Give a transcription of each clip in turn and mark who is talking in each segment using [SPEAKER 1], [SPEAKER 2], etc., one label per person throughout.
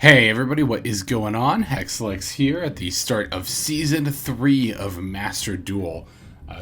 [SPEAKER 1] Hey everybody, what is going on? Hexlex here at the start of Season 3 of Master Duel.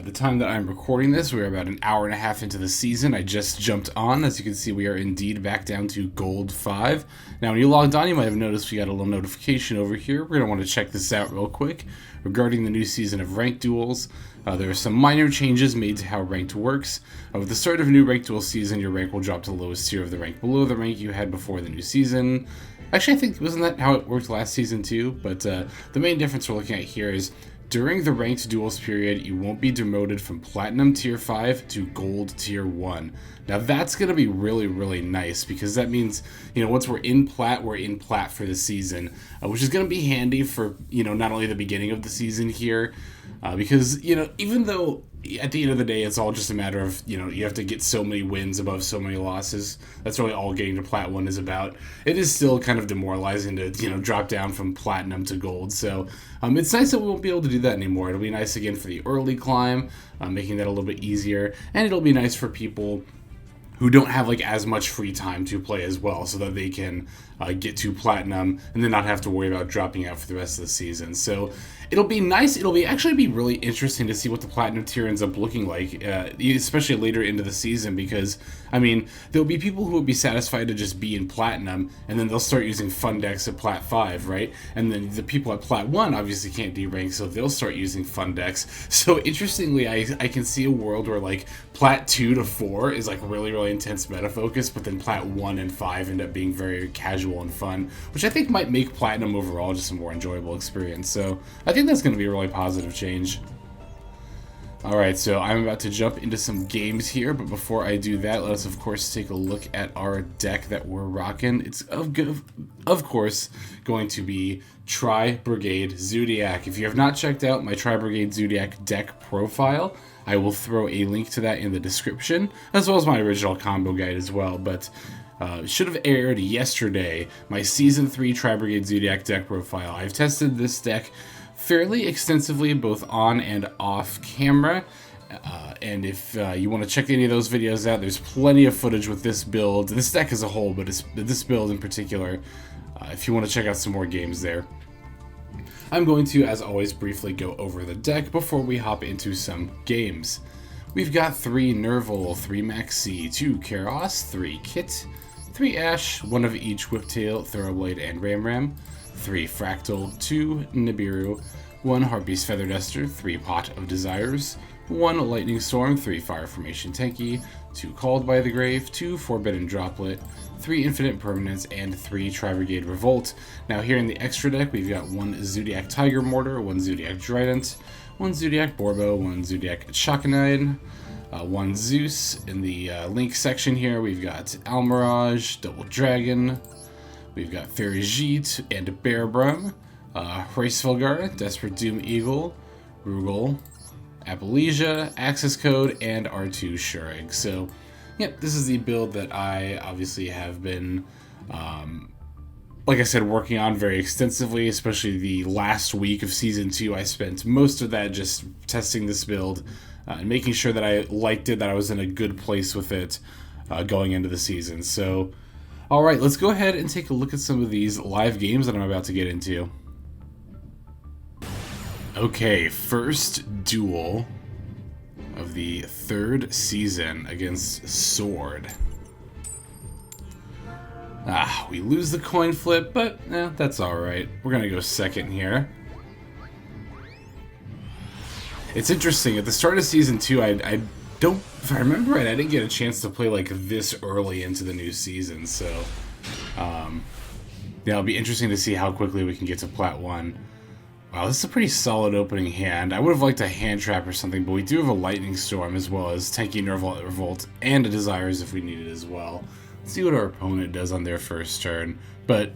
[SPEAKER 1] The time that I'm recording this, we're about an hour and a half into the season. I just jumped on. As you can see, we are indeed back down to Gold 5. Now, when you logged on, you might have noticed we got a little notification over here. We're going to want to check this out real quick. Regarding the new season of Ranked Duels, there are some minor changes made to how Ranked works. With the start of a new Ranked Duel season, your rank will drop to the lowest tier of the rank below the rank you had before the new season. Actually, I think, wasn't that how it worked last season too? But the main difference we're looking at here is during the Ranked Duels period, you won't be demoted from Platinum Tier 5 to Gold Tier 1. Now that's going to be really, really nice because that means, once we're in Plat for the season, which is going to be handy for, not only the beginning of the season here, because, even though at the end of the day, it's all just a matter of, you have to get so many wins above so many losses. That's really all getting to Plat 1 is about. It is still kind of demoralizing to, drop down from Platinum to Gold. So it's nice that we won't be able to do that anymore. It'll be nice again for the early climb, making that a little bit easier. And it'll be nice for people who don't have as much free time to play as well, so that they can get to Platinum and then not have to worry about dropping out for the rest of the season. So it'll be nice. It'll actually be really interesting to see what the Platinum tier ends up looking like, especially later into the season, because, there'll be people who will be satisfied to just be in Platinum, and then they'll start using fun decks at Plat 5, right? And then the people at Plat 1 obviously can't derank, so they'll start using fun decks. So interestingly, I can see a world where, Plat 2 to 4 is, really, really intense meta focus, but then Plat 1 and 5 end up being very casual and fun, which I think might make Platinum overall just a more enjoyable experience. So I think that's going to be a really positive change. Alright, so I'm about to jump into some games here, but before I do that, let us of course take a look at our deck that we're rocking. It's of course going to be Tri-Brigade Zoodiac. If you have not checked out my Tri-Brigade Zoodiac deck profile, I will throw a link to that in the description, as well as my original combo guide as well. But it should have aired yesterday, my Season 3 Tri-Brigade Zoodiac deck profile. I've tested this deck fairly extensively, both on and off camera. And if you want to check any of those videos out, there's plenty of footage with this build, this deck as a whole, but this build in particular, if you want to check out some more games there. I'm going to, as always, briefly go over the deck before we hop into some games. We've got 3 Nervall, 3 Maxx, 2 Kerass, 3 Kitt, 3 Ash, 1 of each Whiptail, Thoroughblade, and Ramram, 3 Fraktall, 2 Nibiru, 1 Harpie's Feather Duster, 3 Pot of Desires, 1 Lightning Storm, 3 Fire Formation Tenki, 2 Called by the Grave, 2 Forbidden Droplet, 3 Infinite Impermanence, and 3 Tri-Brigade Revolt. Now here in the extra deck, we've got 1 Zoodiac Tigermoartar, 1 Zoodiac Drident, 1 Zoodiac Boarbow, 1 Zoodiac Chakanine, 1 ZEUS. In the link section here, we've got Almiraj, Double Dragon, we've got Ferrijit and Barren, Hraesvelgar, Desperate Doom Eagle, Rugal, Appalachia, Access Code, and R2 Shurig. So, yep, this is the build that I obviously have been, like I said, working on very extensively, especially the last week of Season 2. I spent most of that just testing this build and making sure that I liked it, that I was in a good place with it going into the season. So, alright, let's go ahead and take a look at some of these live games that I'm about to get into. Okay, first duel of the 3rd season against Sword. We lose the coin flip, but that's alright. We're gonna go second here. It's interesting, at the start of Season 2, I don't, if I remember right, I didn't get a chance to play this early into the new season, so yeah, it'll be interesting to see how quickly we can get to Plat 1. Wow, this is a pretty solid opening hand. I would have liked a hand trap or something, but we do have a Lightning Storm as well as Tenki, Nervall, Revolt, and a Desires if we need it as well. Let's see what our opponent does on their first turn. But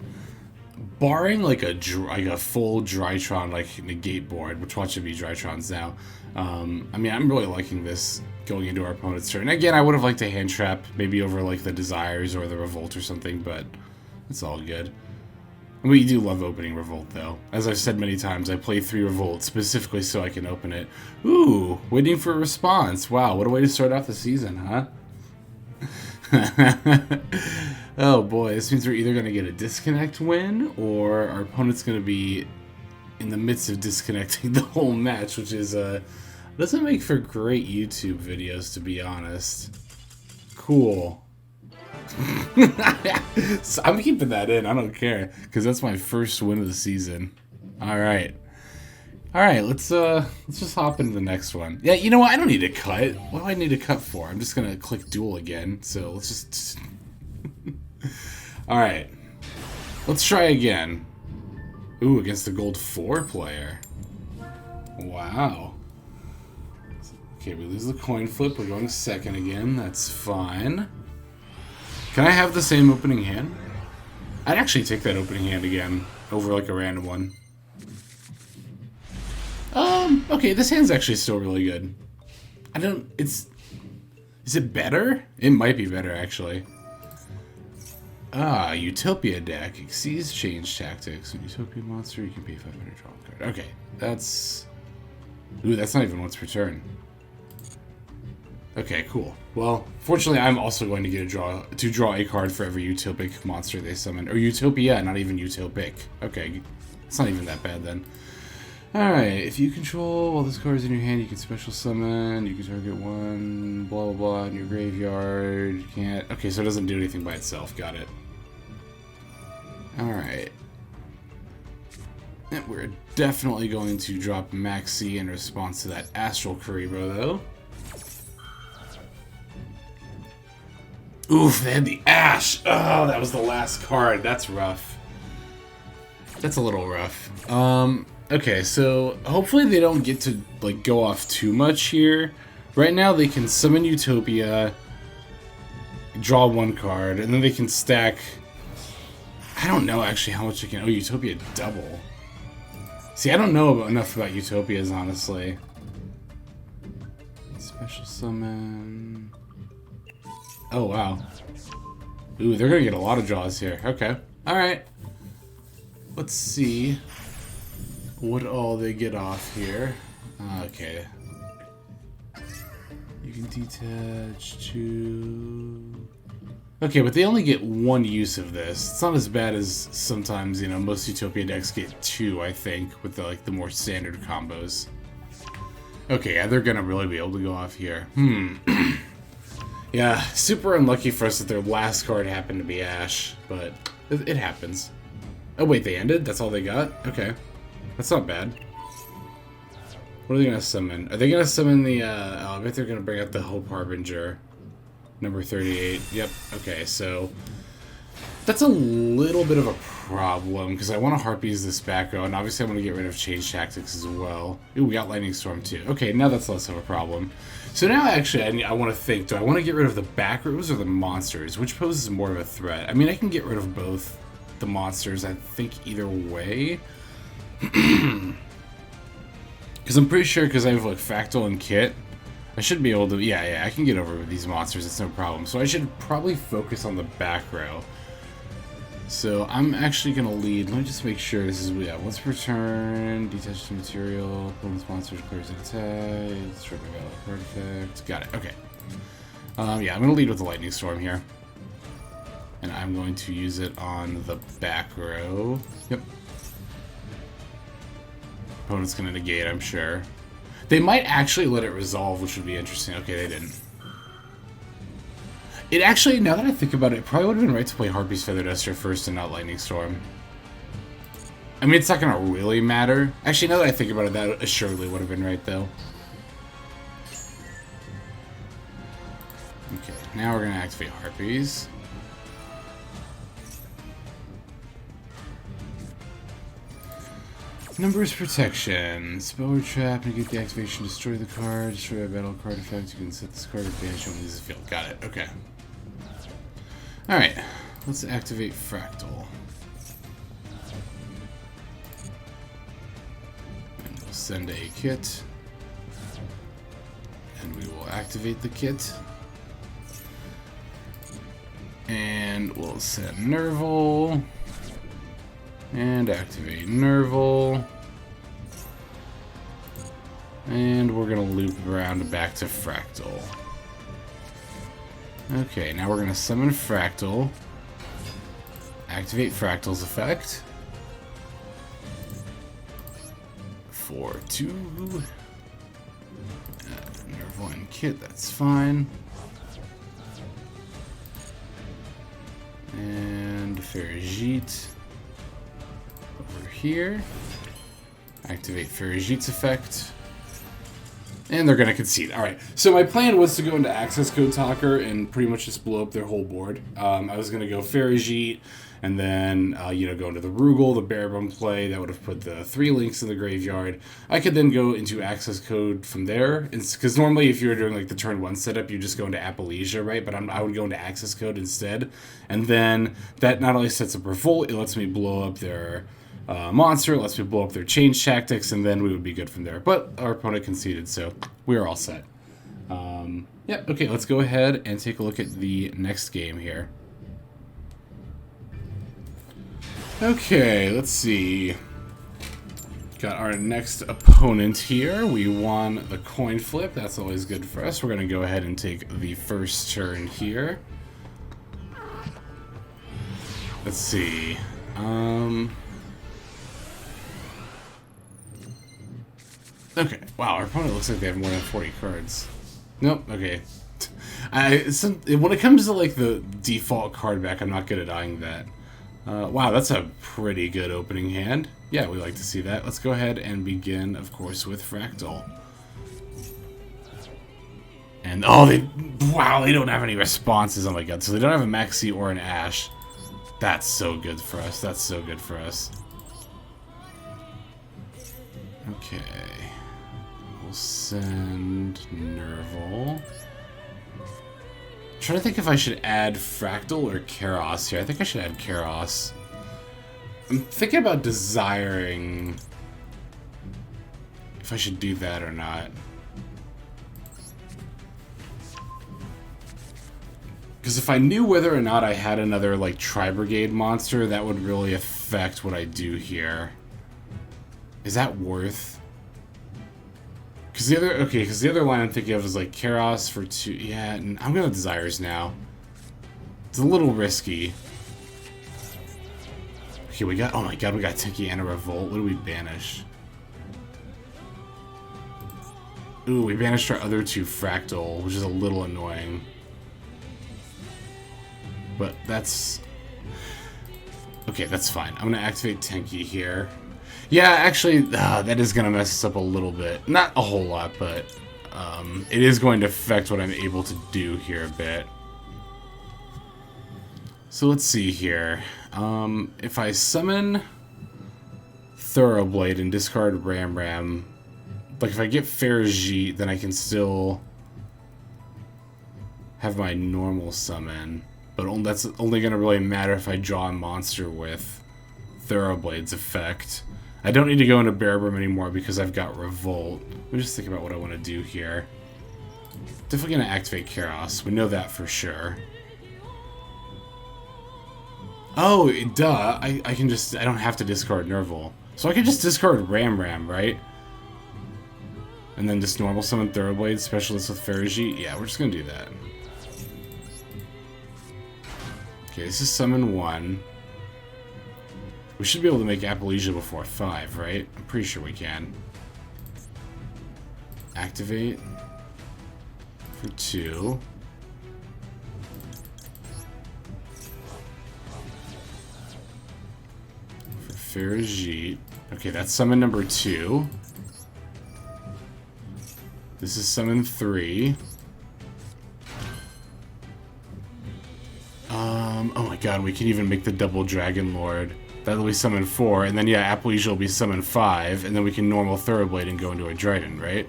[SPEAKER 1] barring a full Drytron negate board, which watch it be Drytrons now. I'm really liking this going into our opponent's turn. Again, I would have liked a hand trap, maybe over the Desires or the Revolt or something, but it's all good. We do love opening Revolt, though. As I've said many times, I play 3 Revolt specifically so I can open it. Ooh, waiting for a response. Wow, what a way to start off the season, huh? Oh boy, this means we're either going to get a disconnect win, or our opponent's going to be in the midst of disconnecting the whole match, which is, doesn't make for great YouTube videos, to be honest. Cool. So I'm keeping that in, I don't care, because that's my first win of the season. Alright. Alright, let's just hop into the next one. Yeah, you know what, I don't need to cut. What do I need to cut for? I'm just gonna click duel again, so let's just... Alright. Let's try again. Ooh, against the gold 4 player. Wow. Okay, we lose the coin flip, we're going second again, that's fine. Can I have the same opening hand? I'd actually take that opening hand again, over like a random one. Okay, this hand's actually still really good. Is it better? It might be better, actually. Ah, Utopia deck. Exceeds change tactics. When Utopia monster, you can pay 500 draw a card. Okay, that's... Ooh, that's not even once per turn. Okay, cool. Well, fortunately, I'm also going to get to draw a card for every Utopic monster they summon. Or Utopia, not even Utopic. Okay, it's not even that bad then. Alright, if you control while this card is in your hand, you can special summon, you can target one, blah blah blah, in your graveyard, you can't... Okay, so it doesn't do anything by itself, got it. Alright. And we're definitely going to drop Maxx in response to that Astral Karibo, though. Oof, they had the Ash! Oh, that was the last card, that's rough. That's a little rough. Okay, so hopefully they don't get to like go off too much here. Right now they can summon Utopia, draw one card, and then they can stack... I don't know actually how much they can... Oh, Utopia double. See, I don't know enough about Utopias, honestly. Special summon... Oh, wow. Ooh, they're gonna get a lot of draws here. Okay. Alright. Let's see what all they get off here. Okay. You can detach to... Okay, but they only get one use of this. It's not as bad as sometimes, you know, most Utopia decks get two, I think, with the more standard combos. Okay, yeah, they're gonna really be able to go off here. Yeah, super unlucky for us that their last card happened to be Ash, but it happens. Oh wait, they ended? That's all they got? Okay. That's not bad. What are they gonna summon? Are they gonna summon the, oh, I bet they're gonna bring out the Hope Harbinger. Number 38. Yep, okay, so... That's a little bit of a problem, because I want to Harpies this back row, and obviously I want to get rid of Change Tactics as well. Ooh, we got Lightning Storm too. Okay, now that's less of a problem. So now actually I want to think, do I want to get rid of the back rows or the monsters? Which poses more of a threat? I mean, I can get rid of both the monsters, I think, either way. Because I'm pretty sure, because I have like Fraktall and Kitt, I should be able to, yeah, I can get over with these monsters, it's no problem. So I should probably focus on the back row. So I'm actually going to lead, let me just make sure this is, yeah, once per turn, detach the material, opponent's monster declares an attack, destroy my valid card effect, got it, okay. Yeah, I'm going to lead with the Lightning Storm here. And I'm going to use it on the back row. Yep. Opponent's going to negate, I'm sure. They might actually let it resolve, which would be interesting. Okay, they didn't. It actually, now that I think about it, it probably would have been right to play Harpie's Feather Duster first and not Lightning Storm. I mean, it's not going to really matter. Actually, now that I think about it, that assuredly would have been right, though. Okay, now we're going to activate Harpies. Numbers protection. Spell or trap, negate the activation, destroy the card, destroy a battle card effect. You can set this card or banish it when it leaves the field. Got it, okay. Alright, let's activate Fraktall. And we'll send a Kitt. And we will activate the Kitt. And we'll send Nervall. And activate Nervall. And we're going to loop around back to Fraktall. Okay, now we're going to summon Fraktall. Activate Fraktall's effect. For 2. Nervall and Kitt, that's fine. And Ferrijit over here. Activate Ferrijit's effect. And they're going to concede. Alright, so my plan was to go into Access Code Talker and pretty much just blow up their whole board. I was going to go Ferrijit, and then, you know, go into the Rugal, the Barren play. That would have put the 3 links in the graveyard. I could then go into Access Code from there. Because normally if you were doing, like, the turn 1 setup, you just go into AA-ZEUS, right? But I would go into Access Code instead. And then that not only sets up Revolt, it lets me blow up their... monster, lets me blow up their change tactics, and then we would be good from there. But our opponent conceded, so we are all set. Yeah, okay, let's go ahead and take a look at the next game here. Okay, let's see. Got our next opponent here. We won the coin flip. That's always good for us. We're going to go ahead and take the first turn here. Let's see. Okay, wow, our opponent looks like they have more than 40 cards. Nope, okay. When it comes to, like, the default card back, I'm not good at eyeing that. Wow, that's a pretty good opening hand. Yeah, we like to see that. Let's go ahead and begin, of course, with Fraktall. And, oh, wow, they don't have any responses. Oh my god, so they don't have a Maxx or an Ash. That's so good for us. That's so good for us. Okay. We'll send Nervall. Trying to think if I should add Fraktall or Kerass here. I think I should add Kerass. I'm thinking about desiring if I should do that or not. Because if I knew whether or not I had another, like, Tri-Brigade monster, that would really affect what I do here. Is that worth? Because the other line I'm thinking of is, like, Kerass for 2. Yeah, I'm going to Desires now. It's a little risky. Okay, we got, oh my god, we got Tenki and a Revolt. What do we banish? Ooh, we banished our other 2 Fraktall, which is a little annoying. But that's... Okay, that's fine. I'm going to activate Tenki here. Yeah, actually, that is going to mess us up a little bit. Not a whole lot, but it is going to affect what I'm able to do here a bit. So let's see here. If I summon Thoroughblade and discard Ramram, like if I get Ferrijit, then I can still have my normal summon. But that's only going to really matter if I draw a monster with Thoroughblade's effect. I don't need to go into Barren anymore because I've got Revolt. Let me just think about what I want to do here. Definitely going to activate Kerass. We know that for sure. Oh, duh. I can just... I don't have to discard Nervall. So I can just discard Ramram, right? And then just normal summon Thoroughblade, Specialist with Ferrijit. Yeah, we're just going to do that. Okay, this is summon 1. We should be able to make AA-ZEUS before 5, right? I'm pretty sure we can. Activate for 2. For Ferrijit. Okay, that's summon number 2. This is summon 3. Oh my god, we can even make the double Dragon Lord. That'll be summon 4, and then yeah, AA-ZEUS will be summon 5, and then we can normal Thoroughblade and go into a Drident, right?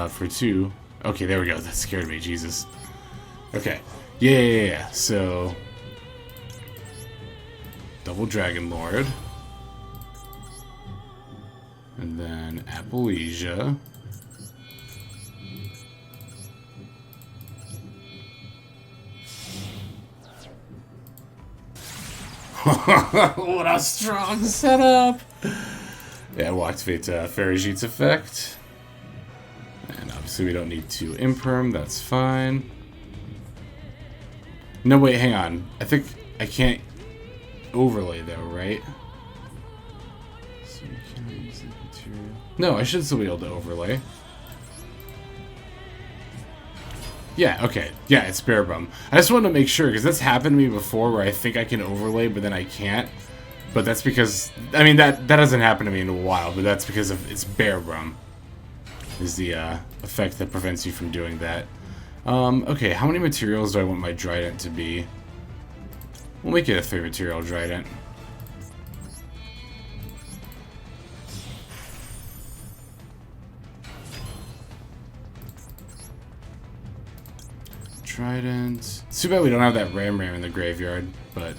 [SPEAKER 1] For 2. Okay, there we go. That scared me, Jesus. Okay. Yeah. So, double Dragon Lord. And then AA-ZEUS. What a strong setup! Yeah, we'll activate Ferrijit's effect. And obviously we don't need to imperm, that's fine. No, wait, hang on. I think I can't overlay though, right? So you can't use the material. No, I should still be able to overlay. Yeah, okay. Yeah, it's bare bum. I just wanted to make sure, because that's happened to me before where I think I can overlay, but then I can't. But that's because, I mean, that doesn't happen to me in a while, but that's because of it's bare bum. Is the effect that prevents you from doing that. Okay, how many materials do I want my Drident to be? We'll make it a 3 material Drident. Trident. It's too bad we don't have that Ramram in the graveyard, but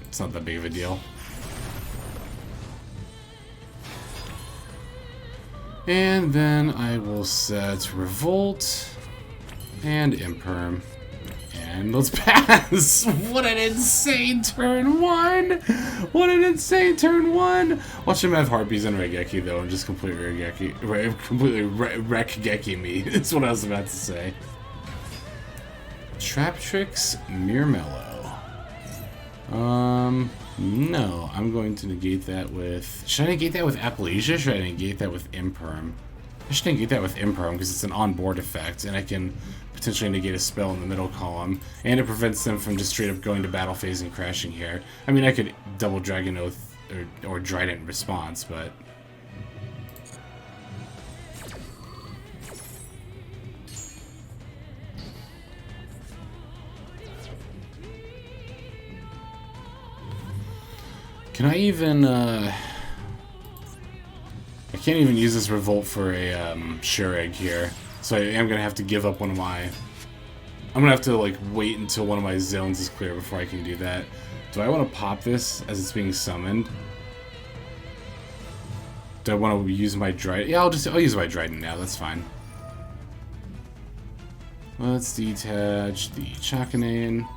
[SPEAKER 1] it's not that big of a deal. And then I will set Revolt and Imperm. And let's pass! What an insane turn 1! What an insane turn 1! Watch him have Harpies and Regeki though, and just completely wreck Geki me. That's what I was about to say. Traptrix Mirmello. No, I'm going to negate that with... Should I negate that with Appalachia? Should I negate that with Imperm? I should negate that with Imperm because it's an on-board effect, and I can potentially negate a spell in the middle column, and it prevents them from just straight up going to battle phase and crashing here. I mean, I could double Dragon Oath or Drident response, but... Can I even, I can't even use this Revolt for a, Shureg here. So I am gonna have to give up one of my... I'm gonna have to, like, wait until one of my zones is clear before I can do that. Do I want to pop this as it's being summoned? Do I want to use my Drident? Yeah, I'll use my Drident now, that's fine. Let's detach the Chakanine.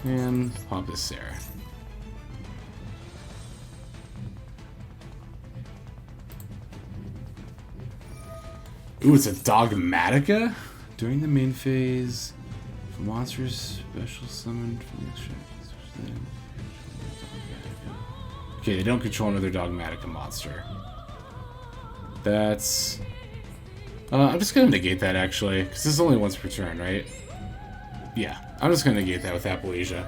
[SPEAKER 1] And pop this there. Ooh, it's a Dogmatica? During the main phase, if a monster is special summoned from the extract. Okay, they don't control another Dogmatica monster. That's... I'm just gonna negate that actually, because this is only once per turn, right? Yeah, I'm just gonna negate that with Appalachia.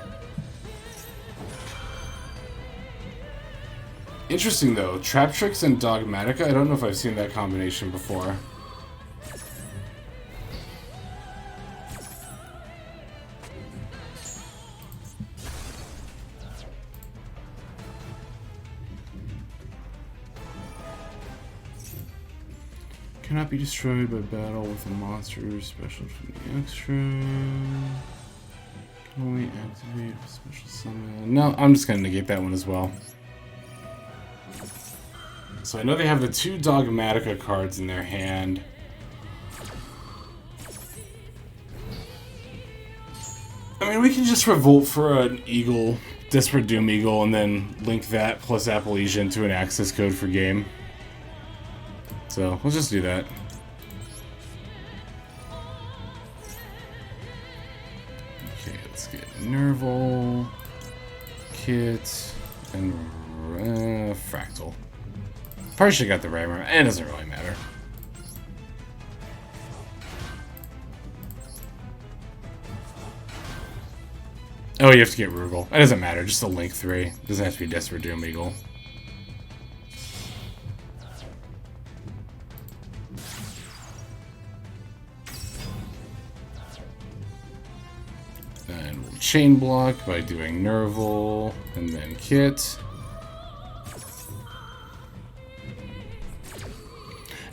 [SPEAKER 1] Interesting though, Traptrix and Dogmatica, I don't know if I've seen that combination before. Cannot be destroyed by battle with a monster special from the extra. Can only activate a special summon. No, I'm just gonna negate that one as well. So I know they have the 2 Dogmatica cards in their hand. I mean, we can just Revolt for an Eagle, Desperate Doom Eagle, and then link that plus Appalachia into an access code for game. So, let's just do that. Okay, let's get Nervall, Kitt, and Fraktall. Probably should have got the Ramram. It doesn't really matter. Oh, you have to get Rugal. It doesn't matter, just a Link 3. It doesn't have to be Desperate Doom Eagle. And we'll chain block by doing Nervall and then Kitt.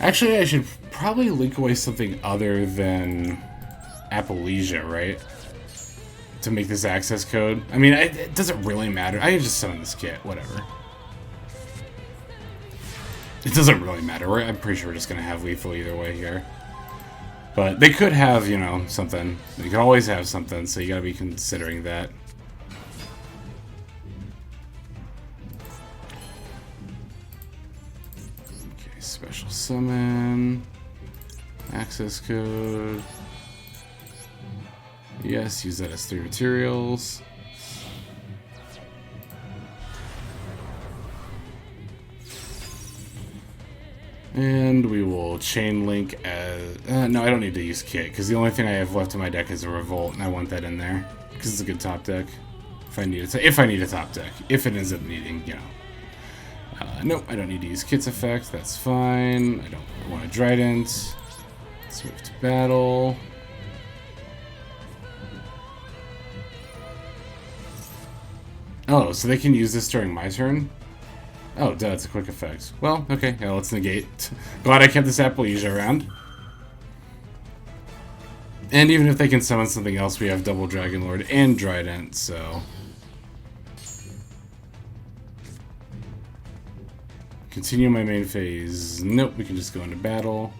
[SPEAKER 1] Actually, I should probably link away something other than Appalachia, right? To make this access code. I mean, it doesn't really matter. I can just summon this kit, whatever. It doesn't really matter. I'm pretty sure we're just going to have lethal either way here. But they could have, you know, something. They could always have something, so you gotta be considering that. summon. Access code. Yes, use that as 3 materials. And we will chain link as... no, I don't need to use Kitt, because the only thing I have left in my deck is a Revolt, and I want that in there, because it's a good top deck. If I need a top deck. If it ends up needing, you know. Nope, I don't need to use Kitt's effect, that's fine. I don't want a Drident. Let's move to battle. Oh, so they can use this during my turn? Oh, duh, it's a quick effect. Well, okay, yeah, let's negate. Glad I kept this Appalachia around. And even if they can summon something else, we have Double Dragon Lord and Drident, so... Continue my main phase. Nope, we can just go into battle.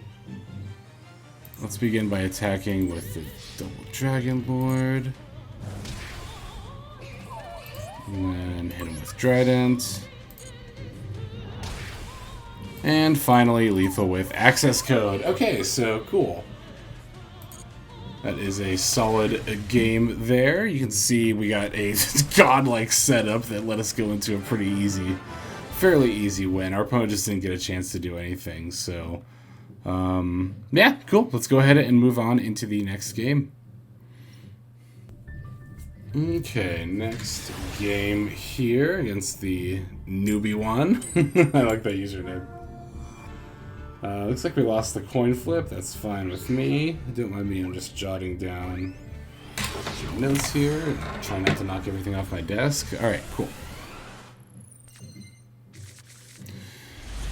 [SPEAKER 1] Let's begin by attacking with the Double Dragon Lord. And then hit him with Drident. And finally, lethal with access code. Okay, so cool. That is a solid game there. You can see we got a godlike setup that let us go into a pretty easy, fairly easy win. Our opponent just didn't get a chance to do anything, so... yeah, cool. Let's go ahead and move on into the next game. Okay, next game here against the newbie one. I like that username. Looks like we lost the coin flip. That's fine with me. Don't mind me, I'm just jotting down some notes here. And try not to knock everything off my desk. Alright, cool.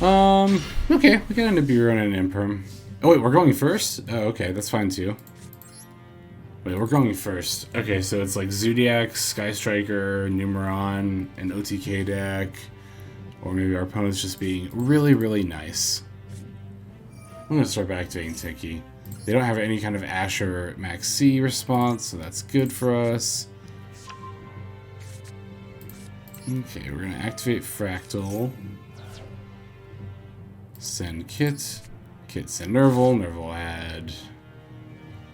[SPEAKER 1] Okay, we got a Nibiru and an Imperm. Oh wait, we're going first? Oh, okay, that's fine too. Wait, we're going first. Okay, so it's like Zoodiac, Sky Striker, Numeron, an OTK deck. Or maybe our opponent's just being really, really nice. I'm going to start by activating Tenki. They don't have any kind of Asher Maxx response, so that's good for us. Okay, we're going to activate Fraktall. Send Kitt. Kitt send Nervall. Nervall add...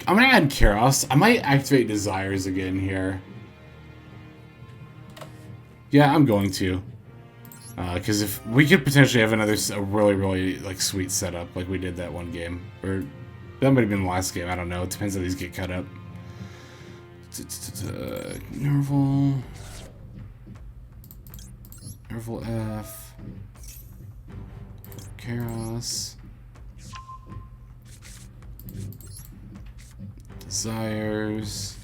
[SPEAKER 1] I'm going to add Kerass. I might activate Desires again here. Yeah, I'm going to. Because if we could potentially have a really, really like sweet setup like we did that one game, or that might have been the last game. I don't know. It depends how these get cut up. Nervall, Nervall F, Kerass, Desires.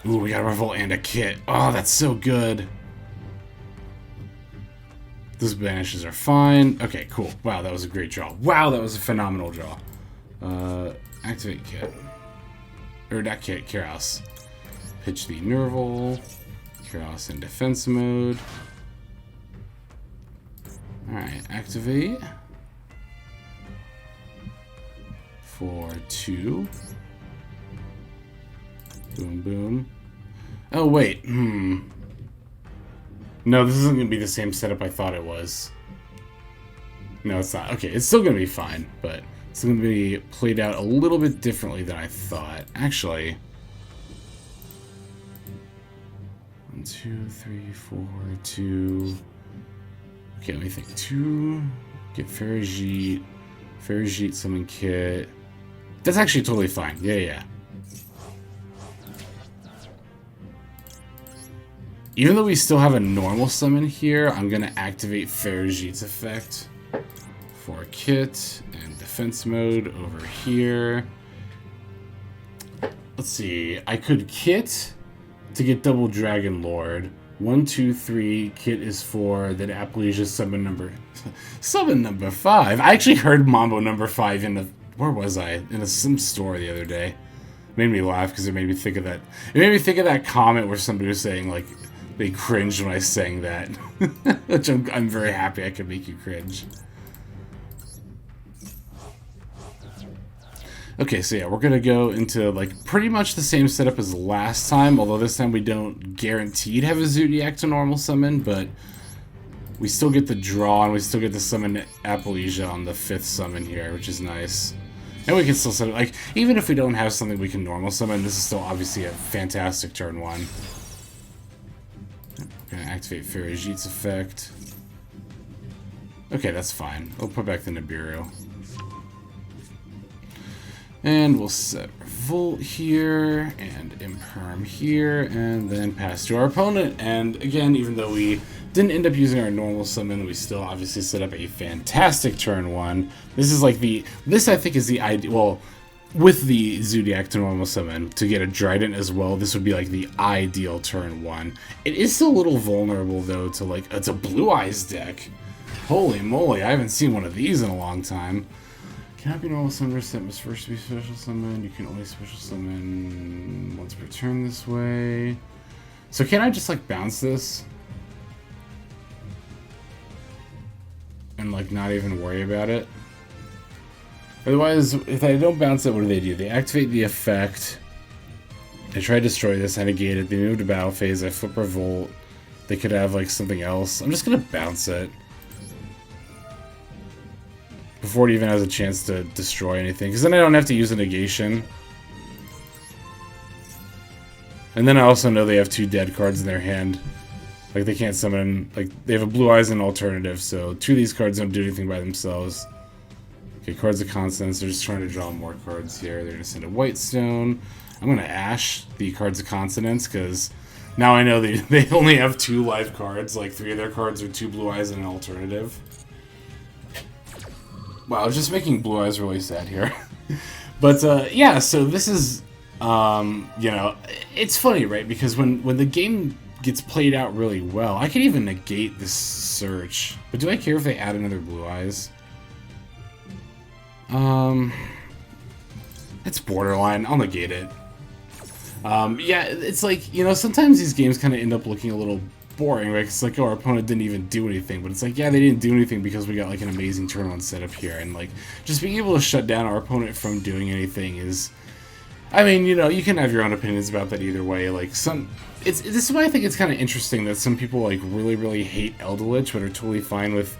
[SPEAKER 1] Ooh, we got a Revolt and a Kitt. Oh, that's so good. Those banishes are fine. Okay, cool. Wow, that was a great draw. Wow, that was a phenomenal draw. Activate Kitt. Or not Kitt, Kerass. Pitch the Nervall. Kerass in defense mode. Alright, activate. For 2. Boom, boom. Oh, wait. No, this isn't going to be the same setup I thought it was. No, it's not. Okay, it's still going to be fine, but it's going to be played out a little bit differently than I thought. Actually... 1, 2, 3, 4, 2... Okay, let me think. 2... Get Ferrijit. Ferrijit summon Kitt. That's actually totally fine. Yeah. Even though we still have a normal summon here, I'm going to activate Ferrijit's effect for Kitt and defense mode over here. Let's see. I could Kitt to get Double Dragon Lord. 1, 2, 3. Kitt is 4. Then Appalachia summon number... summon number 5. I actually heard Mambo number 5 in the... Where was I? In some store the other day. It made me laugh because it made me think of that... It made me think of that comment where somebody was saying, like... They cringed when I sang that. Which I'm very happy I could make you cringe. Okay, so yeah, we're gonna go into like pretty much the same setup as last time, although this time we don't guaranteed have a Zoodiac to normal summon, but we still get the draw, and we still get to summon Appalachia on the 5th summon here, which is nice. And we can still summon, like, even if we don't have something we can normal summon, this is still obviously a fantastic turn 1. We're gonna activate Ferrijit's effect. Okay, that's fine. We'll put back the Nibiru. And we'll set Revolt here, and Imperm here, and then pass to our opponent. And again, even though we didn't end up using our normal summon, we still obviously set up a fantastic turn 1. This is like this I think is the ideal, well, with the Zoodiac to normal summon, to get a Drident as well, this would be like the ideal turn 1. It is still a little vulnerable though to like, it's a Blue Eyes deck. Holy moly, I haven't seen one of these in a long time. Cannot be normal summoner, set must first be special summon. You can only special summon once per turn this way. So can I just like bounce this? And like not even worry about it? Otherwise, if I don't bounce it, what do? They activate the effect. They try to destroy this, I negate it. They move to battle phase, I flip Revolt. They could have like something else. I'm just gonna bounce it. Before it even has a chance to destroy anything, because then I don't have to use a negation. And then I also know they have 2 dead cards in their hand. Like, they can't summon, like, they have a Blue Eyes and alternative, so 2 of these cards don't do anything by themselves. Okay, Cards of Consonance, they're just trying to draw more cards here. They're going to send a White Stone. I'm going to Ash the Cards of Consonance, because now I know they only have 2 live cards, like 3 of their cards are 2 Blue Eyes and an alternative. Wow, I was just making Blue Eyes really sad here. But, yeah, so this is, you know, it's funny, right? Because when the game gets played out really well, I can even negate this search. But do I care if they add another Blue Eyes? It's borderline. I'll negate it. Yeah, it's like, you know, sometimes these games kind of end up looking a little boring, right? It's like, oh, our opponent didn't even do anything, but it's like, yeah, they didn't do anything because we got like an amazing turn 1 setup here, and like just being able to shut down our opponent from doing anything is, I mean, you know, you can have your own opinions about that either way. Like this is why I think it's kind of interesting that some people like really hate Eldritch, but are totally fine with,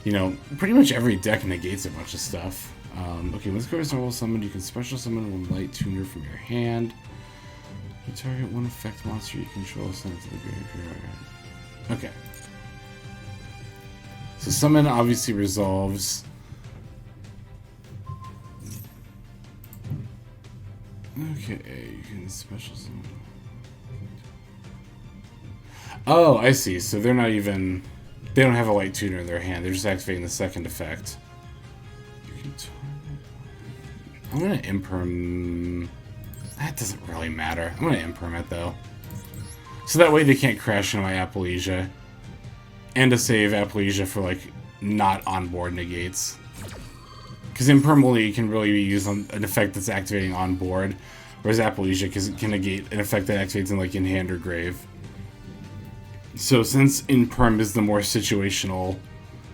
[SPEAKER 1] you know, pretty much every deck negates a bunch of stuff. Okay, when this card is normal summoned, you can special summon 1 light tuner from your hand. You target 1 effect monster you control, send it to the graveyard. Okay. So summon obviously resolves. Okay, you can special summon. Oh, I see. So they're not even, they don't have a light tuner in their hand. They're just activating the 2nd effect. You can I'm gonna imperm. That doesn't really matter. I'm gonna imperm it though. So that way they can't crash into my Appalachia. And to save Appalachia for, like, not on-board negates. Because Impermally can really be used on an effect that's activating on-board. Whereas Appalachia can negate an effect that activates in, like, in-hand or grave. So since Imperm is the more situational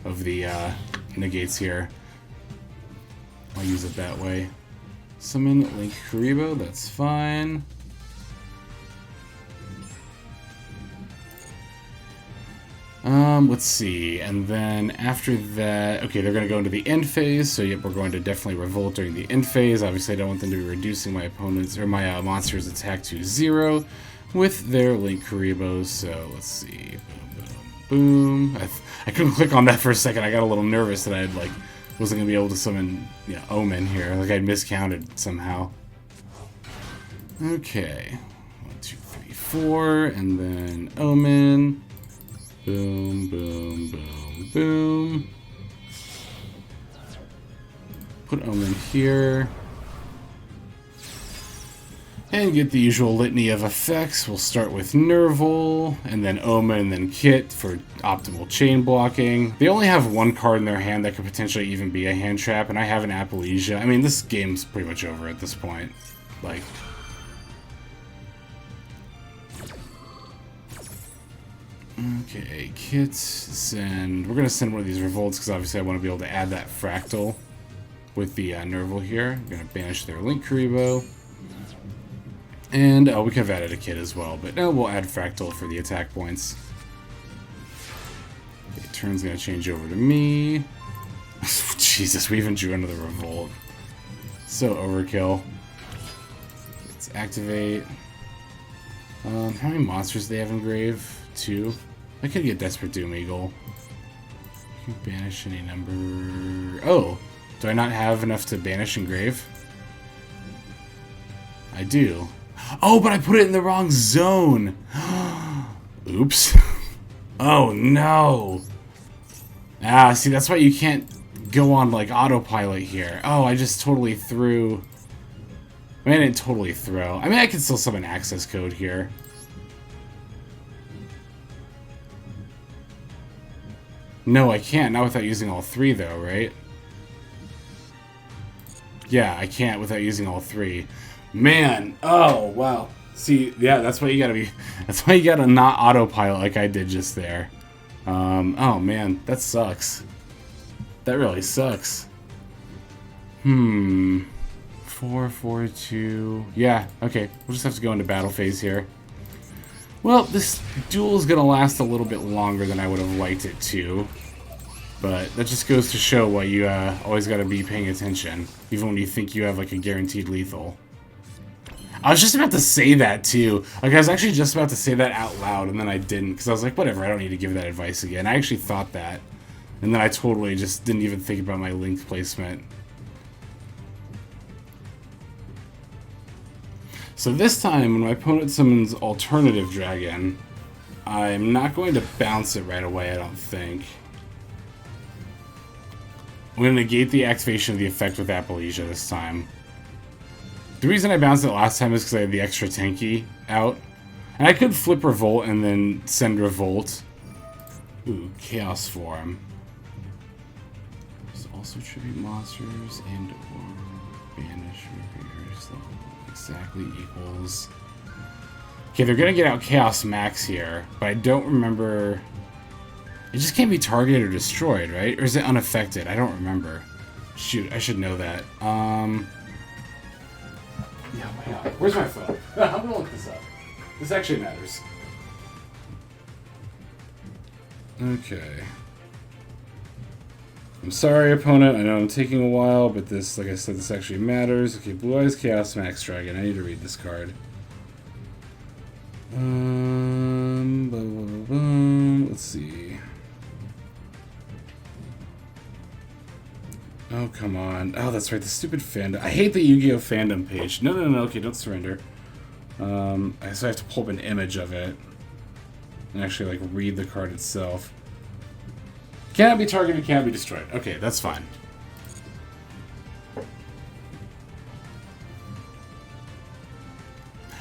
[SPEAKER 1] of the negates here, I'll use it that way. Summon Link Kuriboh, that's fine. Let's see, and then after that, okay, they're going to go into the end phase, so yep, we're going to definitely revolt during the end phase. Obviously, I don't want them to be reducing my opponent's, or my monster's attack to 0 with their Link Kuriboh, so let's see, boom, boom. I couldn't click on that for a second. I got a little nervous that I had, like, wasn't going to be able to summon, you know, Omen here, like I'd miscounted somehow. Okay, 1, 2, 3, 4, and then Omen. Boom, boom, boom, boom. Put Omen here. And get the usual litany of effects. We'll start with Nervall, and then Omen, and then Kitt for optimal chain blocking. They only have 1 card in their hand that could potentially even be a hand trap, and I have an Appalachia. I mean, this game's pretty much over at this point. Like... Okay, Kitt, send... We're going to send one of these Revolts, because obviously I want to be able to add that Fraktall with the Nervall here. I'm going to banish their Link Kuriboh. And, we could have added a Kitt as well, but no, we'll add Fraktall for the attack points. Okay, turn's gonna change over to me. Jesus, we even drew another Revolt. So overkill. Let's activate. How many monsters do they have in grave? 2. I could get Desperate Doom Eagle. You can banish any number. Oh, do I not have enough to banish in grave? I do. Oh, but I put it in the wrong zone. Oops. Oh no. Ah, see, that's why you can't go on like autopilot here. Oh, I just totally threw. I mean, I didn't totally throw. I mean, I can still summon access code here. No, I can't. Not without using all 3, though, right? Yeah, I can't without using all 3. Man, oh, wow. See, yeah, that's why you gotta be... That's why you gotta not autopilot like I did just there. Oh, man, that sucks. That really sucks. 4, 4, 2... Yeah, okay. We'll just have to go into battle phase here. Well, this duel is gonna last a little bit longer than I would have liked it to. But that just goes to show why you always gotta be paying attention. Even when you think you have, like, a guaranteed lethal. I was just about to say that, too. Like, I was actually just about to say that out loud, and then I didn't. Because I was like, whatever, I don't need to give that advice again. I actually thought that. And then I totally just didn't even think about my link placement. So this time, when my opponent summons Alternative Dragon, I'm not going to bounce it right away, I don't think. I'm going to negate the activation of the effect with Appalachia this time. The reason I bounced it last time is because I had the extra Tenki out. And I could flip Revolt and then send Revolt. Ooh, Chaos Form. There's also tribute monsters and or banish reappears. Exactly equals. Okay, they're gonna get out Chaos Maxx here, but I don't remember. It just can't be targeted or destroyed, right? Or is it unaffected? I don't remember. Shoot, I should know that. Yeah, why not? Where's my phone? I'm gonna look this up. This actually matters. Okay. I'm sorry, opponent. I know I'm taking a while, but this, like I said, this actually matters. Okay, Blue Eyes Chaos Maxx Dragon. I need to read this card. Let's see. Oh, come on. Oh, that's right, the stupid fandom. I hate the Yu-Gi-Oh! Fandom page. No, no, no, okay, don't surrender. So I have to pull up an image of it and actually, like, read the card itself. Cannot be targeted, cannot be destroyed. Okay, that's fine.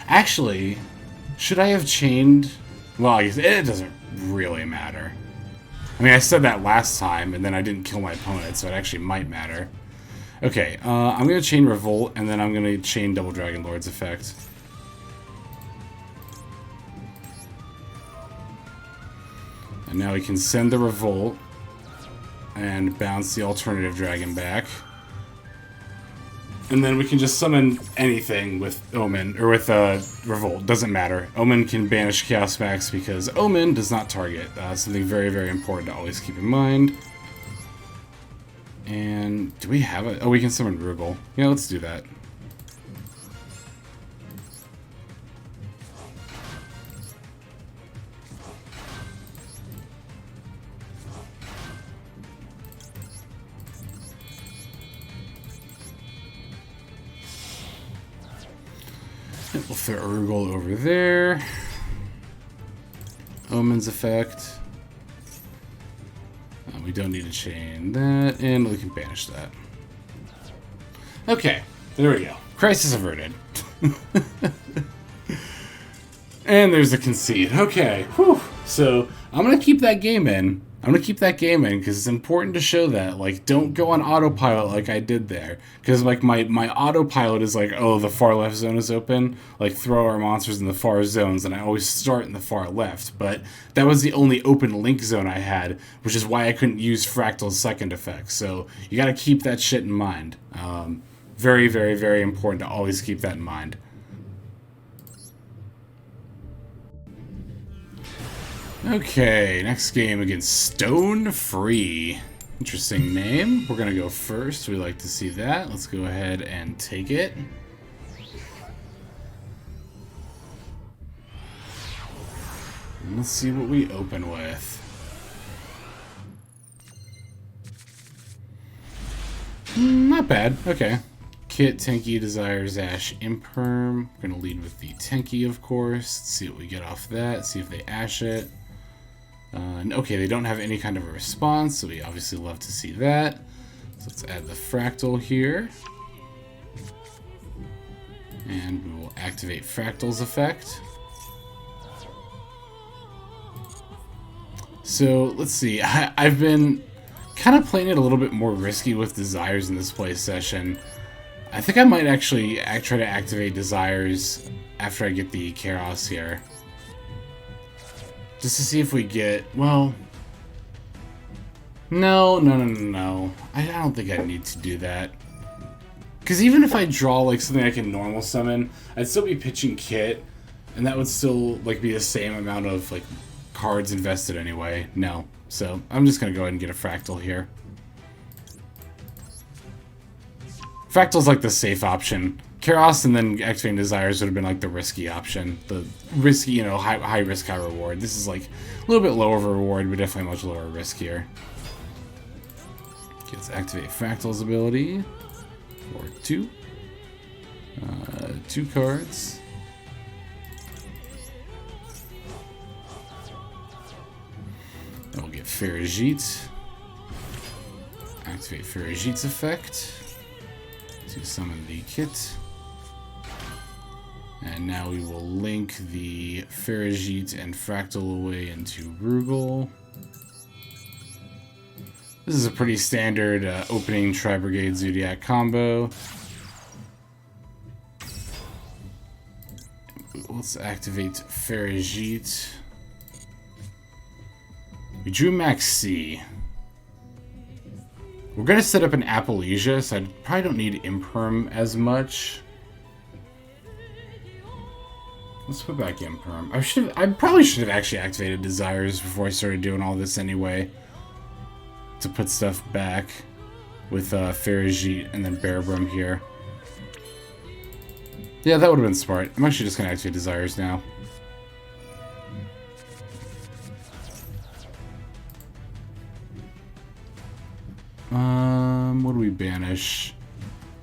[SPEAKER 1] Actually, should I have chained? Well, I guess it doesn't really matter. I mean, I said that last time, and then I didn't kill my opponent, so it actually might matter. Okay, I'm going to chain Revolt, and then I'm going to chain Double Dragon Lord's effect. And now we can send the Revolt and bounce the Alternative Dragon back. And then we can just summon anything with Omen, or with Revolt. Doesn't matter. Omen can banish Chaos Maxx because Omen does not target. Something very, very important to always keep in mind. And do we have it? Oh, we can summon Rugal. Yeah, let's do that. We'll throw Urgle over there. Omen's effect. We don't need to chain that, and we can banish that. Okay, there we go. Crisis averted. And there's a concede. Okay, whew. So I'm gonna keep that game in. I'm gonna keep that game in because it's important to show that, like, don't go on autopilot like I did there. Because, like, my autopilot is like, oh, the far left zone is open, like, throw our monsters in the far zones, and I always start in the far left. But that was the only open link zone I had, which is why I couldn't use Fraktall's second effect. So you gotta keep that shit in mind. Very, very, very important to always keep that in mind. Okay, next game against Stone Free. Interesting name. We're gonna go first. We like to see that. Let's go ahead and take it. And let's see what we open with. Not bad. Okay. Kitt, Tenki, Desires, Ash, Imperm. We're gonna lead with the Tenki, of course. Let's see what we get off that. See if they Ash it. Okay, they don't have any kind of a response, so we obviously love to see that. So let's add the Fraktall here. And we will activate Fraktall's effect. So, let's see. I've been kind of playing it a little bit more risky with Desires in this play session. I think I might actually try to activate Desires after I get the Kerass here. Just to see if we get, well... No. I don't think I need to do that. Because even if I draw like something I can normal summon, I'd still be pitching Kitt, and that would still like be the same amount of like cards invested anyway. No. So I'm just going to go ahead and get a Fraktall here. Fraktall's like the safe option. Kerass and then activating Desires would have been like the risky option. The risky, you know, high risk, high reward. This is like a little bit lower of a reward, but definitely much lower risk here. Okay, let's activate Fraktall's ability for 2. 2 cards. Then we'll get Ferrijit. Activate Ferrijit's effect to summon the Kitt. And now we will link the Ferrijit and Fraktall away into Rugal. This is a pretty standard opening Tri-Brigade Zoodiac combo. Let's activate Ferrijit. We drew Maxx. We're going to set up an Appalachia, so I probably don't need Imperm as much. Let's put back Imperm. I probably should have actually activated Desires before I started doing all this anyway. To put stuff back with Ferrijit and then Barren here. Yeah, that would have been smart. I'm actually just going to activate Desires now. What do we banish?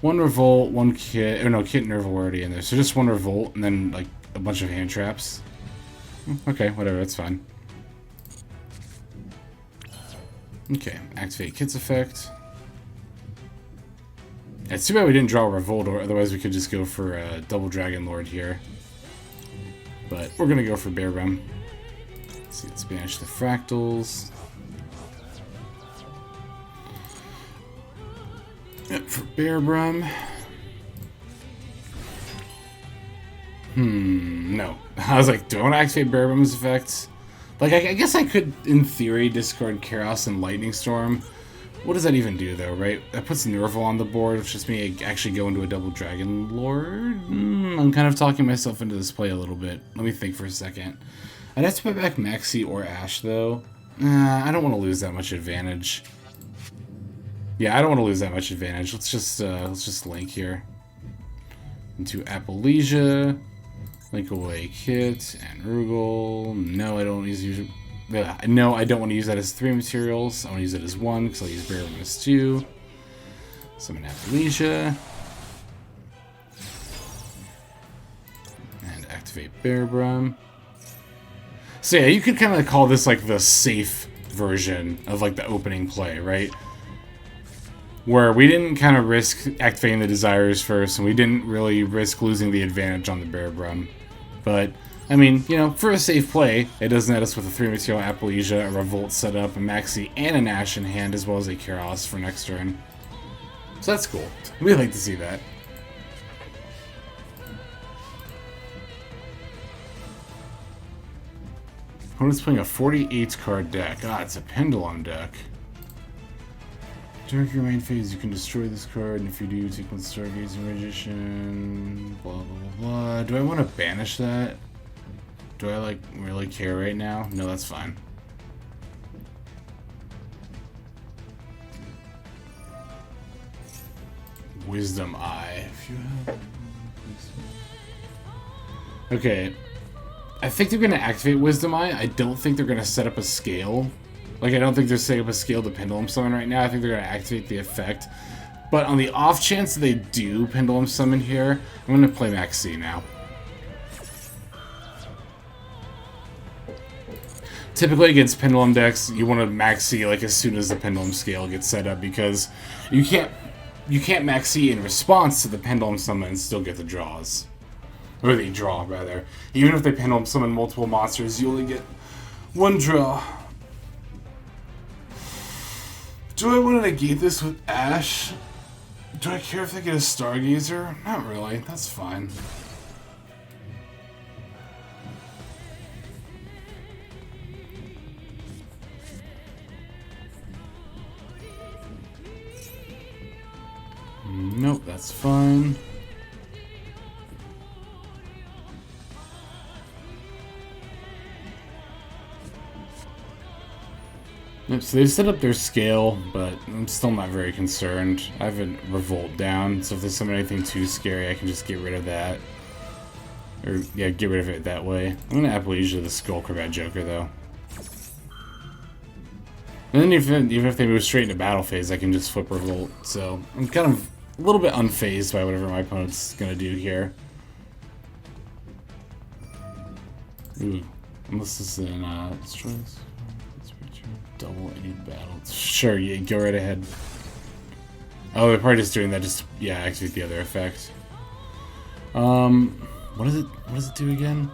[SPEAKER 1] 1 Revolt, 1 Kitt. Oh no, Kitt and Nervall were already in there. So just 1 Revolt and then like a bunch of hand traps. Okay, whatever, that's fine. Okay, activate Kitt's effect. Yeah, it's too bad we didn't draw a Revolt, or otherwise we could just go for a double Dragon Lord here. But we're gonna go for Barren. Let's see, let's banish the Fraktalls. Yep, for Barren. No. I was like, do I want to activate Barren's effects? Like, I guess I could, in theory, discard Kerass and Lightning Storm. What does that even do, though, right? That puts Nervall on the board, which just me actually go into a double Dragon Lord. I'm kind of talking myself into this play a little bit. Let me think for a second. I'd have to put back Maxx or Ash, though. I don't want to lose that much advantage. Yeah, I don't want to lose that much advantage. Let's just link here into Appalachia. Link away Kitt and Rugal. No, I don't want to use. No, I don't want to use that as 3 materials. I want to use it as 1 because I'll use Barren as 2. Summon Appalachia. And activate Barren. So yeah, you could kind of call this like the safe version of like the opening play, right? Where we didn't kind of risk activating the Desires first, and we didn't really risk losing the advantage on the Barren. But, I mean, you know, for a safe play, it does net us with a 3 material Appalachia, a Revolt setup, a Maxx, and an Ash in hand, as well as a Kerass for next turn. So that's cool. We like to see that. Opponent's playing a 48 card deck. Ah, it's a Pendulum deck. During your main phase, you can destroy this card, and if you do, take 1 Stargazing Magician. Blah, blah, blah, blah. Do I want to banish that? Do I, like, really care right now? No, that's fine. Wisdom Eye. If you have... Okay. I think they're going to activate Wisdom Eye. I don't think they're going to set up a scale. Like, I don't think they're setting up a scale to Pendulum Summon right now. I think they're going to activate the effect. But on the off chance that they do Pendulum Summon here, I'm going to play Maxx now. Typically against Pendulum decks, you want to Maxx like as soon as the Pendulum Scale gets set up, because you can't Maxx in response to the Pendulum Summon and still get the draws. Or the draw, rather. Even if they Pendulum Summon multiple monsters, you only get one draw. Do I want to negate this with Ash? Do I care if they get a Stargazer? Not really. That's fine. Nope, that's fine. Yep, so they've set up their scale, but I'm still not very concerned. I have a Revolt down, so if there's something anything too scary, I can just get rid of that. Or, yeah, get rid of it that way. I'm gonna Appalachia the Skullcrabat Joker, though. And then even if they move straight into battle phase, I can just flip Revolt, so I'm kind of a little bit unfazed by whatever my opponent's gonna do here. Ooh, unless this is in, destroy this. Double any battle. Sure, yeah, go right ahead. Oh, they're probably just doing that just, yeah, activate the other effect. What does it do again?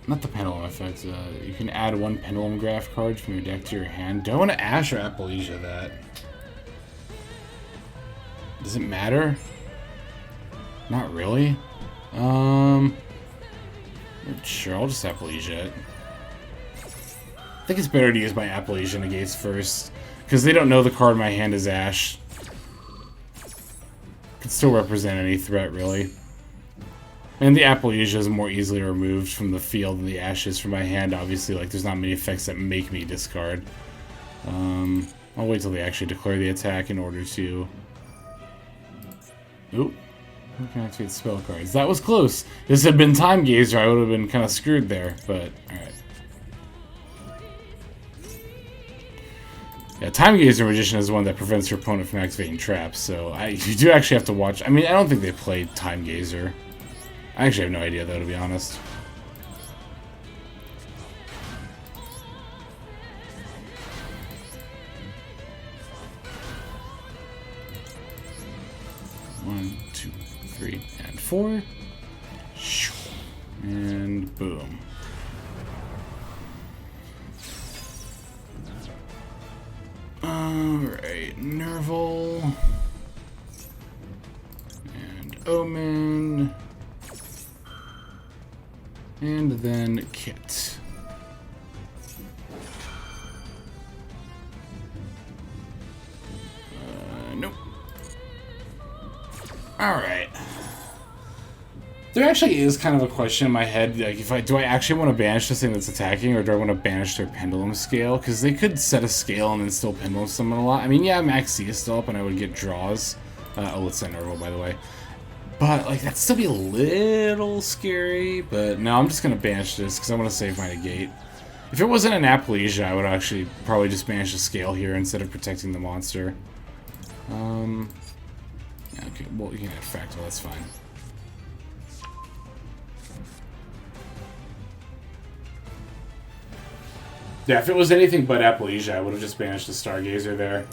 [SPEAKER 1] Not the Pendulum effect. You can add one Pendulum Graph card from your deck to your hand. Do I want to Ash or Appalachia that? Does it matter? Not really. Sure, I'll just Appalachia it. I think it's better to use my Appalachia negates first, because they don't know the card in my hand is Ash. Could still represent any threat, really. And the Appalachia is more easily removed from the field than the Ash is from my hand. Obviously, like, there's not many effects that make me discard. I'll wait till they actually declare the attack in order to... Oop. Who can activate spell cards? That was close. This had been Time Gazer, I would have been kind of screwed there, but alright. Yeah, Time Gazer Magician is the one that prevents your opponent from activating traps, so you do actually have to watch. I mean, I don't think they played Time Gazer. I actually have no idea, though, to be honest. One, two, three, and four. And boom. Alright, Nervall. And Omen. And then Kitt. Nope. Alright. There actually is kind of a question in my head, like, do I actually want to banish this thing that's attacking, or do I want to banish their Pendulum Scale? Because they could set a scale and then still Pendulum Summon a lot. I mean, yeah, Maxx is still up and I would get draws. Oh, let's send Nervall, by the way. But, like, that'd still be a little scary, but no, I'm just going to banish this because I want to save my negate. If it wasn't an Appalachia, I would actually probably just banish the scale here instead of protecting the monster. Okay, well, you can add Fraktall, that's fine. Yeah, if it was anything but Appalachia, I would have just banished the Stargazer there.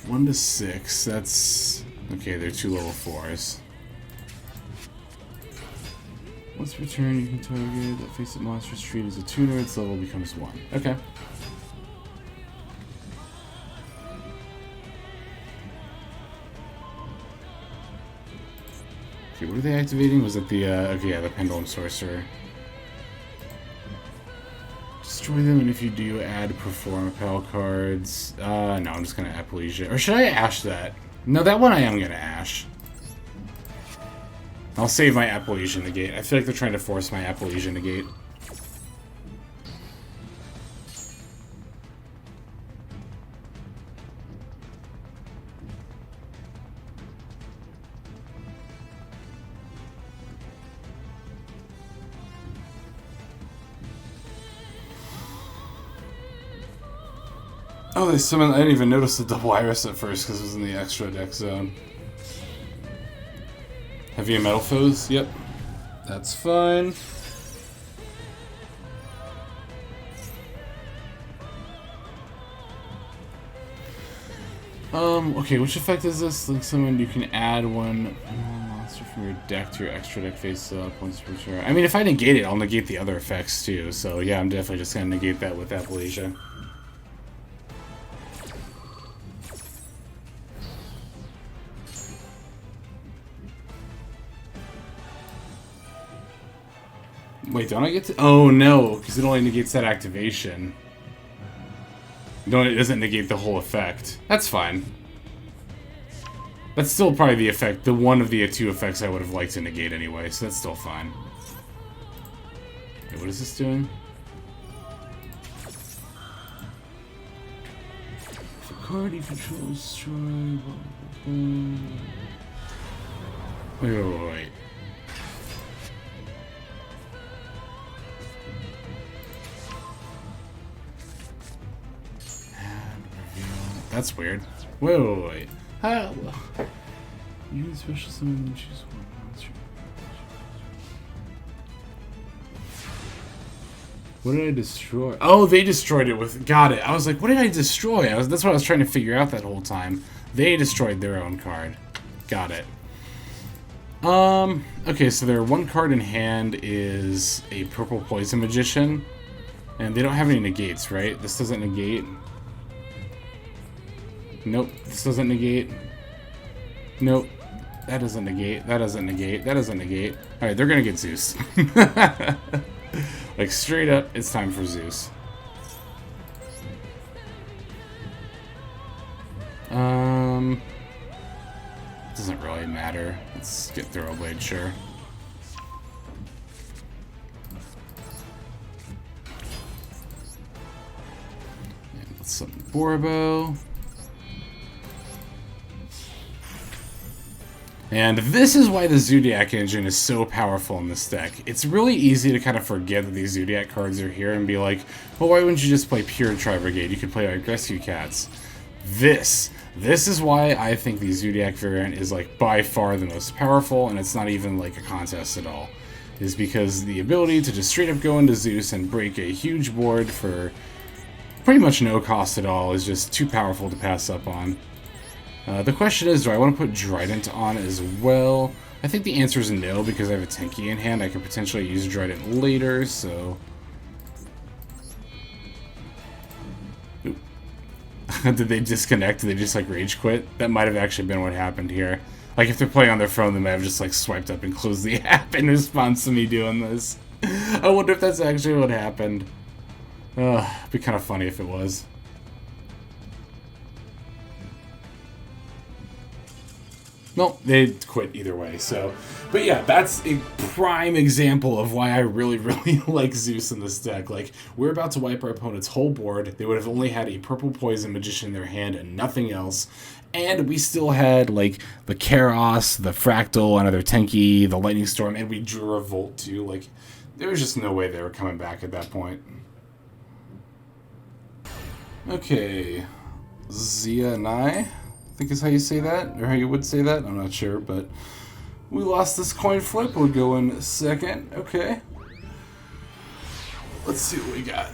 [SPEAKER 1] 1 to 6, that's... Okay, they're 2 level 4s. Once per turn, you can target that face-up monster's treat as a tuner, its level becomes 1. Okay. Okay, what are they activating? Was it the, okay, yeah, the Pendulum Sorcerer. Destroy them, and if you do, add Perform Repel cards. No, I'm just gonna Appalachia. Or should I Ash that? No, that one I am gonna Ash. I'll save my Appalachian Negate. I feel like they're trying to force my Appalachian Negate. Oh, they summoned. I didn't even notice the double iris at first because it was in the extra deck zone. Heavy and metal foes? Yep. That's fine. Okay, which effect is this? Link summon, you can add one monster from your deck to your extra deck face up once per turn. I mean, if I negate it, I'll negate the other effects too. So yeah, I'm definitely just gonna negate that with Appalachia. Wait, don't I get to... Oh, no, because it only negates that activation. No, it doesn't negate the whole effect. That's fine. That's still probably the effect, the one of the two effects I would have liked to negate anyway, so that's still fine. Okay, what is this doing? If a card you control is destroyed... Wait. That's weird. Wait. Use special summon and choose one monster. What did I destroy? Oh, they destroyed it with... Got it. I was like, what did I destroy? That's what I was trying to figure out that whole time. They destroyed their own card. Got it. Okay, so their one card in hand is a purple poison magician. And they don't have any negates, right? This doesn't negate. Nope, this doesn't negate. Nope, that doesn't negate. That doesn't negate. That doesn't negate. Alright, they're gonna get Zeus. Like, straight up, it's time for Zeus. Doesn't really matter. Let's get Thoroughblade, sure. And let's summon Boarbow. And this is why the Zoodiac engine is so powerful in this deck. It's really easy to kind of forget that these Zoodiac cards are here and be like, well, why wouldn't you just play pure Tri-Brigade? You could play like Rescue Cats. This is why I think the Zoodiac variant is like by far the most powerful, and it's not even like a contest at all. Is because the ability to just straight up go into Zeus and break a huge board for pretty much no cost at all is just too powerful to pass up on. The question is, do I want to put Drident on as well? I think the answer is no, because I have a Tenki in hand. I could potentially use Drident later, so... Oop. Did they disconnect? Did they just, like, rage quit? That might have actually been what happened here. Like, if they're playing on their phone, they might have just, like, swiped up and closed the app in response to me doing this. I wonder if that's actually what happened. It'd be kind of funny if it was. Nope, they quit either way, so... But yeah, that's a prime example of why I really, really like Zeus in this deck. Like, we're about to wipe our opponent's whole board. They would have only had a purple poison magician in their hand and nothing else. And we still had, like, the Kerass, the Fraktall, another Tenki, the Lightning Storm, and we drew Revolt too. Like, there was just no way they were coming back at that point. Okay. Zia and I think is how you say that, or how you would say that. I'm not sure, but we lost this coin flip. We'll go in second. Okay. Let's see what we got.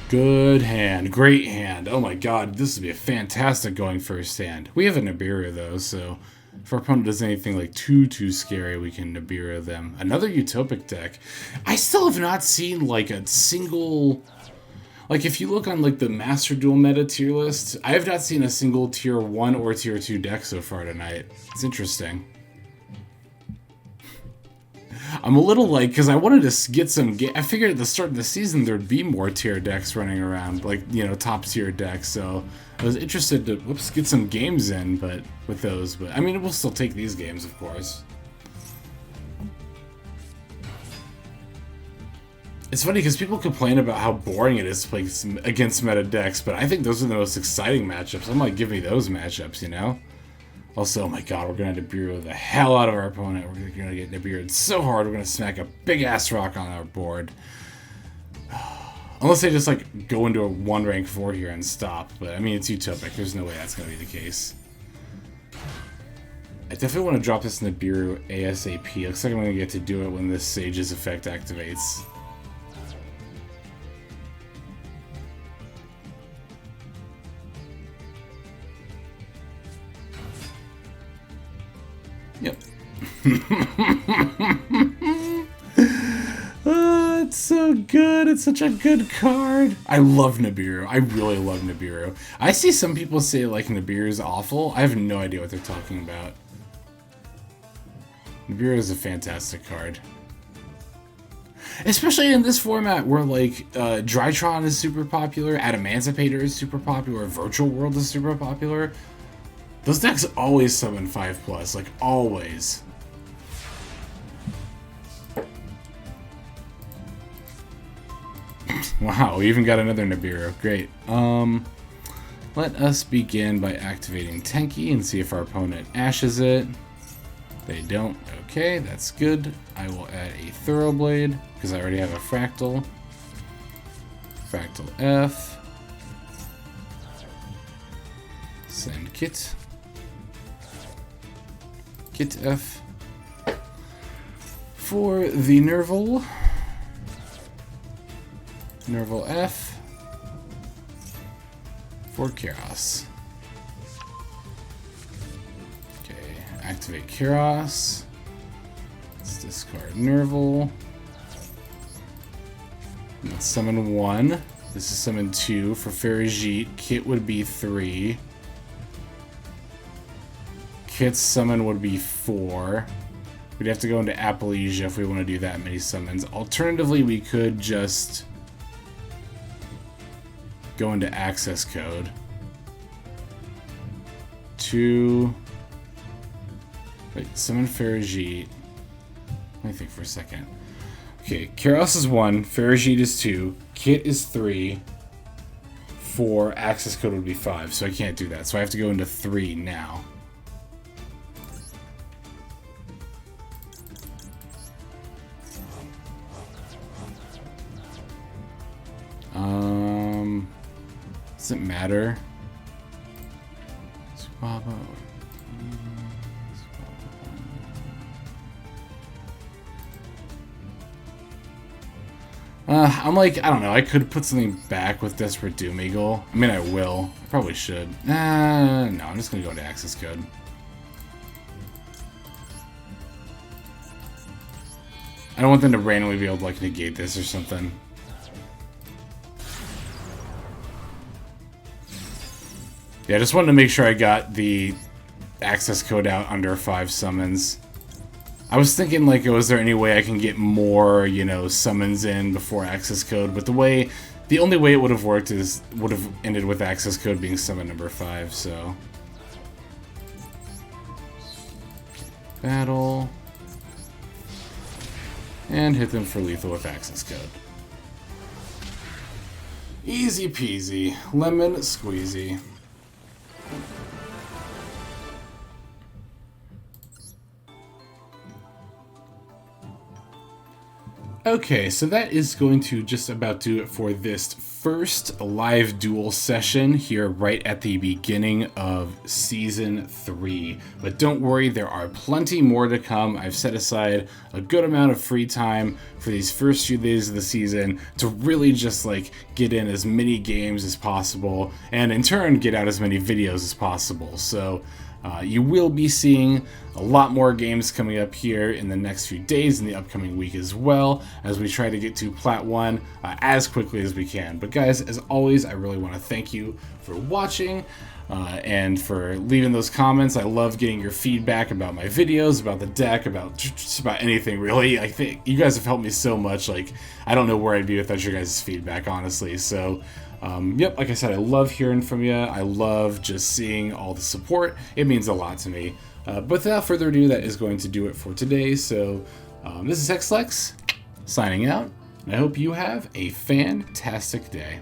[SPEAKER 1] Good hand. Great hand. Oh my god, this would be a fantastic going first hand. We have a Nibiru though, so if our opponent does anything like too scary, we can Nibiru them. Another Utopic deck. I still have not seen like a single... Like if you look on like the Master Duel meta tier list, I have not seen a single tier 1 or tier 2 deck so far tonight. It's interesting. I'm a little like, because I wanted to get some, I figured at the start of the season there'd be more tier decks running around, like, you know, top tier decks, so I was interested to, whoops, get some games in, but, with those, but, I mean, we'll still take these games, of course. It's funny because people complain about how boring it is to play against meta decks, but I think those are the most exciting matchups. I'm like, give me those matchups, you know? Also, oh my god, we're going to Nibiru the hell out of our opponent. We're going to get Nibiru so hard, we're going to smack a big-ass rock on our board. Unless they just, like, go into a 1 rank 4 here and stop. But, I mean, it's utopic. There's no way that's going to be the case. I definitely want to drop this Nibiru ASAP. Looks like I'm going to get to do it when this Sage's effect activates. Yep. Oh, it's so good. It's such a good card. I love Nibiru. I really love Nibiru. I see some people say, like, Nibiru's awful. I have no idea what they're talking about. Nibiru is a fantastic card. Especially in this format where, like, Drytron is super popular, Adamancipator is super popular, Virtual World is super popular. Those decks always summon 5+, like, always. Wow, we even got another Nibiru. Great. Let us begin by activating Tenki and see if our opponent ashes it. They don't. Okay, that's good. I will add a Thoroughblade, because I already have a Fraktall. Fraktall F. Send Kitt. Kitt F. For the Nervall. Nervall F. For Kerass. Okay, activate Kerass. Let's discard Nervall. Let's summon 1. This is summon 2 for Ferrijit. Kitt would be 3. Kitt's summon would be 4. We'd have to go into Appalachia if we want to do that many summons. Alternatively, we could just go into access code. 2. Wait, summon Ferrijit. Let me think for a second. Okay, Kerass is 1, Ferrijit is 2, Kitt is 3, 4, access code would be 5, so I can't do that. So I have to go into 3 now. Doesn't matter. Boarbow. I'm like, I don't know, I could put something back with Desperate Doom Eagle. I mean, I will. I probably should. No, I'm just gonna go into access code. I don't want them to randomly be able to, like, negate this or something. Yeah, I just wanted to make sure I got the access code out under 5 summons. I was thinking, like, was there any way I can get more, you know, summons in before access code? But the only way it would have worked is, would have ended with access code being summon number 5, so. Battle. And hit them for lethal with access code. Easy peasy. Lemon squeezy. Okay, so that is going to just about do it for this first live duel session here right at the beginning of Season 3. But don't worry, there are plenty more to come. I've set aside a good amount of free time for these first few days of the season to really just, like, get in as many games as possible and in turn get out as many videos as possible. So you will be seeing a lot more games coming up here in the next few days and the upcoming week as well, as we try to get to Plat 1 as quickly as we can. But guys, as always, I really want to thank you for watching and for leaving those comments. I love getting your feedback about my videos, about the deck, about just about anything really. I think you guys have helped me so much. Like, I don't know where I'd be without your guys' feedback, honestly. So yep, like I said, I love hearing from you. I love just seeing all the support. It means a lot to me. But without further ado, that is going to do it for today. So this is Hexlex signing out, and I hope you have a fantastic day.